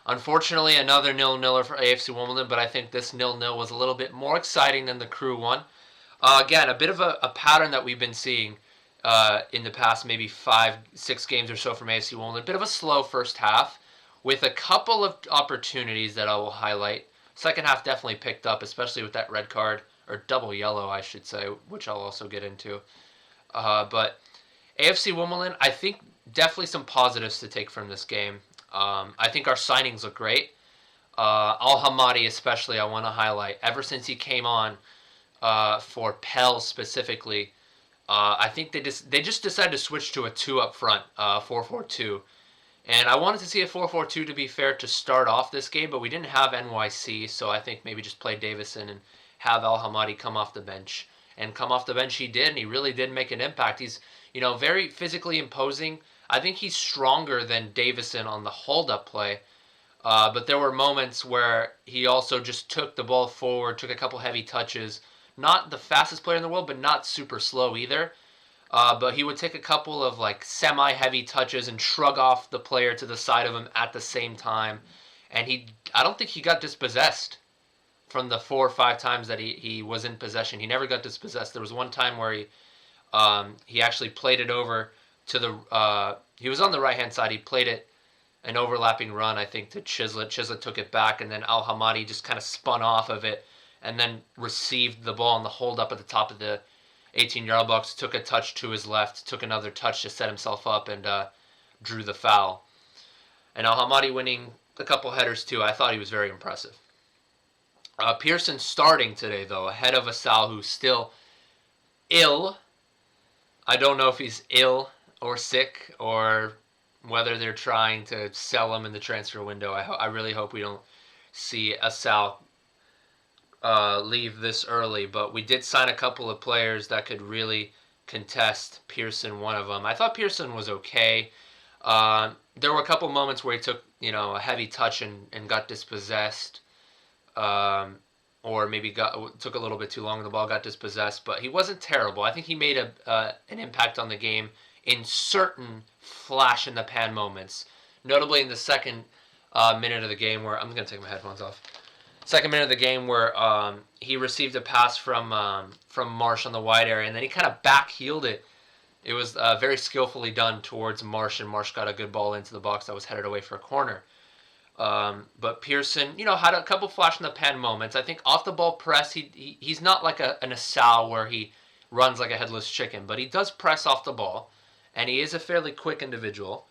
Unfortunately, another nil-niller for AFC Wimbledon, but I think this nil-nil was a little bit more exciting than the Crew one. Again, a bit of a pattern that we've been seeing in the past maybe 5, 6 games or so from AFC Wimbledon. A bit of a slow first half with a couple of opportunities that I will highlight. Second half definitely picked up, especially with that red card, or double yellow, I should say, which I'll also get into. But AFC Wimbledon, I think definitely some positives to take from this game. I think our signings look great. Al-Hamadi especially, I want to highlight. Ever since he came on for Pell specifically, I think they just decided to switch to a 2 up front, 4-4-2. And I wanted to see a 4-4-2 to be fair to start off this game, but we didn't have NYC, so I think maybe just play Davison and have Al-Hamadi come off the bench. And come off the bench he did, and he really did make an impact. He's, very physically imposing. I think he's stronger than Davison on the hold-up play. But there were moments where he also just took the ball forward, took a couple heavy touches. Not the fastest player in the world, but not super slow either. But he would take a couple of semi-heavy touches and shrug off the player to the side of him at the same time. And I don't think he got dispossessed from the 4 or 5 times that he was in possession. He never got dispossessed. There was one time where he actually played it over to the he was on the right hand side. He played it an overlapping run, I think, to Chislett. Chislett took it back, and then Al-Hamadi just kind of spun off of it and then received the ball in the hold up at the top of the 18-yard box, took a touch to his left, took another touch to set himself up, and drew the foul. And Al-Hamadi winning a couple headers too. I thought he was very impressive. Pearson starting today, though, ahead of Asal, who's still ill. I don't know if he's ill or sick or whether they're trying to sell him in the transfer window. I really hope we don't see Asal leave this early. But we did sign a couple of players that could really contest. Pearson, one of them. I thought Pearson was okay. There were a couple moments where he took a heavy touch and got dispossessed. Or maybe took a little bit too long and the ball got dispossessed, but he wasn't terrible. I think he made an impact on the game in certain flash-in-the-pan moments, notably in the second minute of the game where... I'm going to take my headphones off. Second minute of the game where he received a pass from Marsh on the wide area, and then he kind of back-heeled it. It was very skillfully done towards Marsh, and Marsh got a good ball into the box that was headed away for a corner. But Pearson, had a couple flash-in-the-pan moments. I think off-the-ball press, he's not like an Asal where he runs like a headless chicken, but he does press off the ball, and he is a fairly quick individual.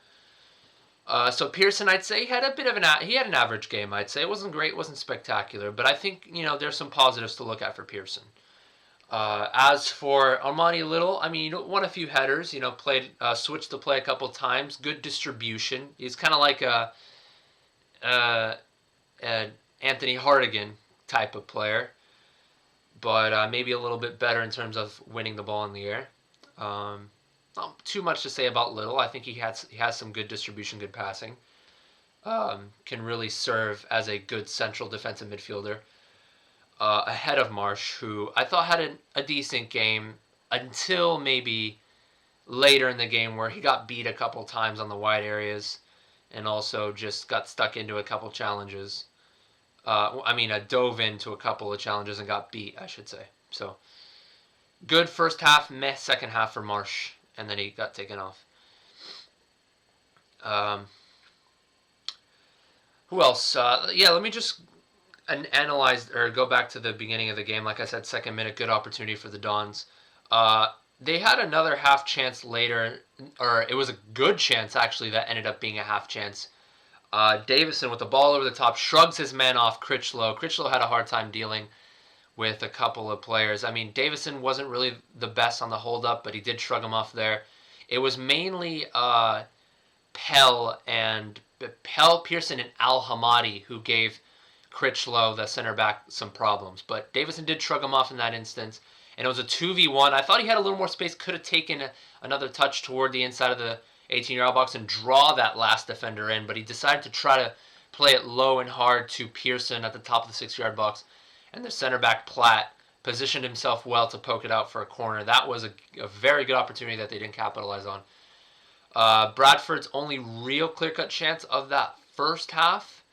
So Pearson, I'd say, he had an average game, I'd say. It wasn't great, wasn't spectacular, but I think, there's some positives to look at for Pearson. As for Armani Little, won a few headers, switched the play a couple times, good distribution. He's kind of like an Anthony Hartigan type of player, but maybe a little bit better in terms of winning the ball in the air. Not too much to say about Little. I think he has some good distribution, good passing. Can really serve as a good central defensive midfielder. Ahead of Marsh, who I thought had a decent game until maybe later in the game where he got beat a couple times on the wide areas and also just got stuck into a couple challenges. Dove into a couple of challenges and got beat, I should say. So, good first half, meh second half for Marsh, and then he got taken off. Who else? Let me just analyze or go back to the beginning of the game. Like I said, second minute, good opportunity for the Dons. They had another half chance later, or it was a good chance actually that ended up being a half chance. Davison with the ball over the top shrugs his man off Critchlow. Critchlow had a hard time dealing with a couple of players. Davison wasn't really the best on the hold-up, but he did shrug him off there. It was mainly Pell, Pearson, and Al-Hamadi who gave Critchlow, the center back, some problems. But Davison did shrug him off in that instance. And it was a 2v1. I thought he had a little more space, could have taken another touch toward the inside of the 18-yard box and draw that last defender in, but he decided to try to play it low and hard to Pearson at the top of the 6-yard box, and the center back, Platt, positioned himself well to poke it out for a corner. That was a very good opportunity that they didn't capitalize on. Bradford's only real clear-cut chance of that first half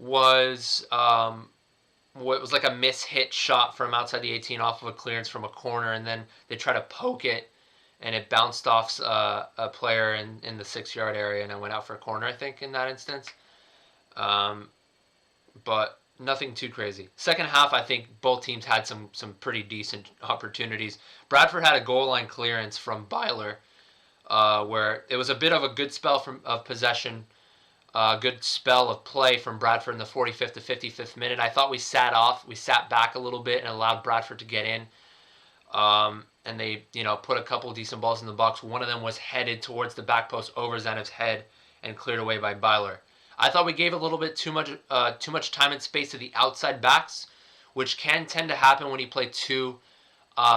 was what was like a miss-hit shot from outside the 18 off of a clearance from a corner, and then they try to poke it, and it bounced off a player in the 6-yard area, and it went out for a corner, I think, in that instance. But nothing too crazy. Second half, I think both teams had some pretty decent opportunities. Bradford had a goal line clearance from Byler, where it was a bit of a good spell of possession, a good spell of play from Bradford in the 45th to 55th minute. I thought we sat back a little bit and allowed Bradford to get in. And they, put a couple decent balls in the box. One of them was headed towards the back post over Zenev's head and cleared away by Byler. I thought we gave a little bit too much time and space to the outside backs, which can tend to happen when you play two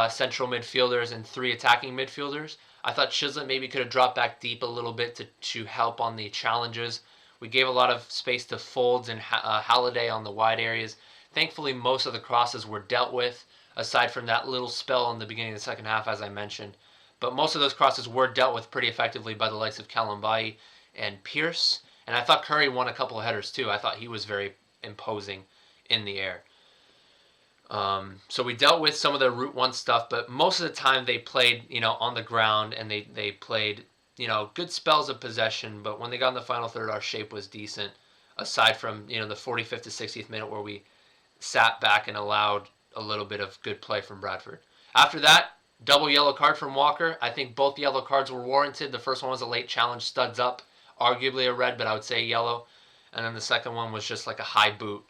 central midfielders and three attacking midfielders. I thought Chislett maybe could have dropped back deep a little bit to help on the challenges. We gave a lot of space to Folds and Halliday on the wide areas. Thankfully, most of the crosses were dealt with, aside from that little spell in the beginning of the second half, as I mentioned. But most of those crosses were dealt with pretty effectively by the likes of Kalambai and Pierce. And I thought Curry won a couple of headers too. I thought he was very imposing in the air. So we dealt with some of the Route 1 stuff, but most of the time they played, on the ground, and they played, good spells of possession. But when they got in the final third, our shape was decent, aside from, the 45th to 60th minute where we sat back and allowed a little bit of good play from Bradford. After that, double yellow card from Walker. I think both yellow cards were warranted. The first one was a late challenge, studs up, arguably a red, but I would say yellow. And then the second one was just like a high boot,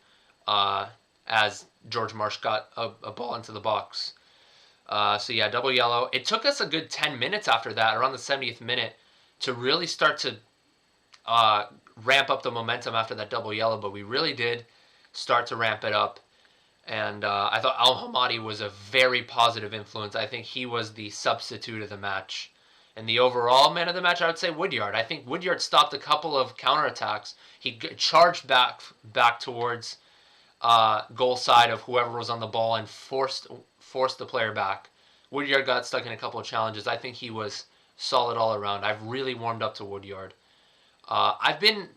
as George Marsh got a ball into the box. So yeah, double yellow. It took us a good 10 minutes after that, around the 70th minute, to really start to ramp up the momentum after that double yellow, but we really did start to ramp it up. And I thought Al-Hamadi was a very positive influence. I think he was the substitute of the match. And the overall man of the match, I would say Woodyard. I think Woodyard stopped a couple of counterattacks. He charged back towards goal side of whoever was on the ball and forced the player back. Woodyard got stuck in a couple of challenges. I think he was solid all around. I've really warmed up to Woodyard. I've been,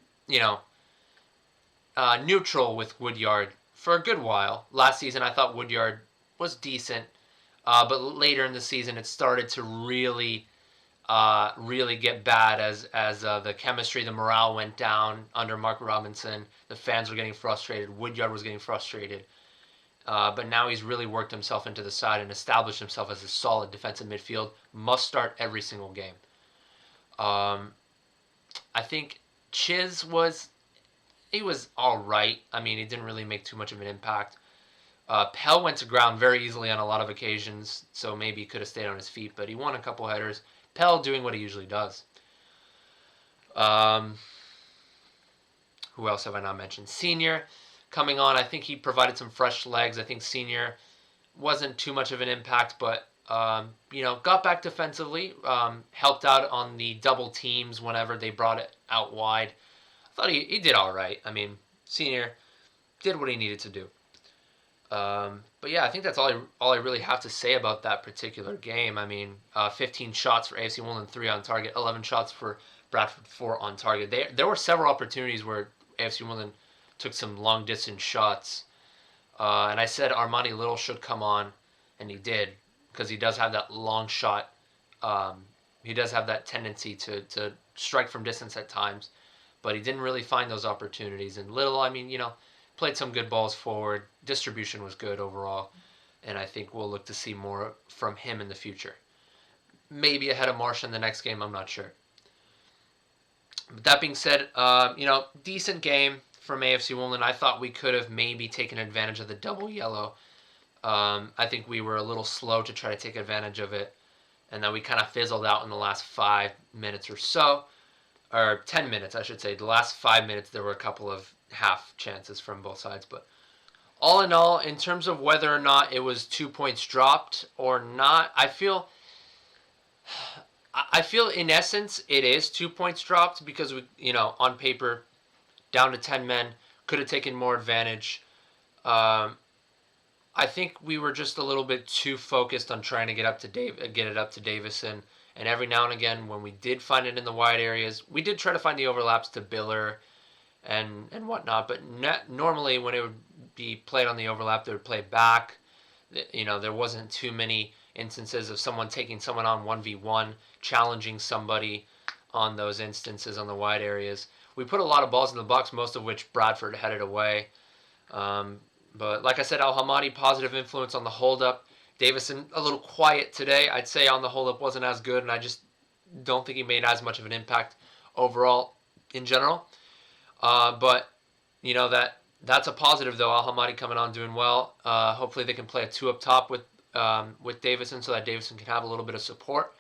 neutral with Woodyard for a good while. Last season, I thought Woodyard was decent, but later in the season, it started to really get bad as the chemistry, the morale went down under Mark Robinson. The fans were getting frustrated. Woodyard was getting frustrated. But now he's really worked himself into the side and established himself as a solid defensive midfield. Must start every single game. I think Chiz was all right. I mean, he didn't really make too much of an impact. Pell went to ground very easily on a lot of occasions, so maybe he could have stayed on his feet, but he won a couple headers. Pell doing what he usually does. Who else have I not mentioned? Senior coming on. I think he provided some fresh legs. I think Senior wasn't too much of an impact, but got back defensively. Helped out on the double teams whenever they brought it out wide. I thought he did all right. I mean, Senior did what he needed to do. But yeah, I think that's all I really have to say about that particular game. I mean, 15 shots for AFC Wimbledon, 3 on target, 11 shots for Bradford, 4 on target. There were several opportunities where AFC Wimbledon took some long-distance shots. And I said Armani Little should come on, and he did, because he does have that long shot. He does have that tendency to strike from distance at times, but he didn't really find those opportunities. And Little, I mean, played some good balls forward. Distribution was good overall. And I think we'll look to see more from him in the future. Maybe ahead of Marsh in the next game, I'm not sure. But that being said, decent game from AFC Wimbledon. I thought we could have maybe taken advantage of the double yellow. I think we were a little slow to try to take advantage of it. And then we kind of fizzled out in the last 5 minutes or so. Or 10 minutes, I should say. The last 5 minutes, there were a couple of half chances from both sides. But all in all, in terms of whether or not it was 2 points dropped or not, I feel in essence it is 2 points dropped, because we, on paper, down to 10 men, could have taken more advantage. I think we were just a little bit too focused on trying to get it up to Davison. And every now and again, when we did find it in the wide areas, we did try to find the overlaps to Biller and whatnot. But normally when it would be played on the overlap, they would play back. There wasn't too many instances of someone taking someone on 1v1, challenging somebody on those instances on the wide areas. We put a lot of balls in the box, most of which Bradford headed away. But like I said, Al-Hamadi, positive influence on the holdup. Davison, a little quiet today. I'd say on the holdup wasn't as good, and I just don't think he made as much of an impact overall in general. But, that's a positive, though. Al-Hamadi coming on doing well. Hopefully they can play a 2 up top with Davison so that Davison can have a little bit of support.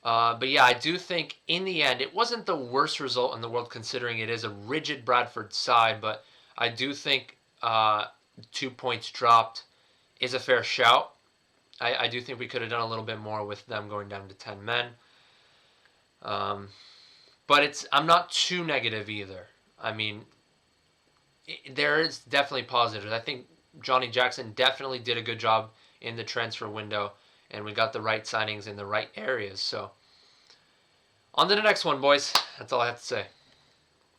But yeah, I do think in the end it wasn't the worst result in the world considering it is a rigid Bradford side, but I do think 2 points dropped is a fair shout. I do think we could have done a little bit more with them going down to 10 men. But I'm not too negative either. I mean, there is definitely positives. I think Johnny Jackson definitely did a good job in the transfer window, and we got the right signings in the right areas. So, on to the next one, boys. That's all I have to say.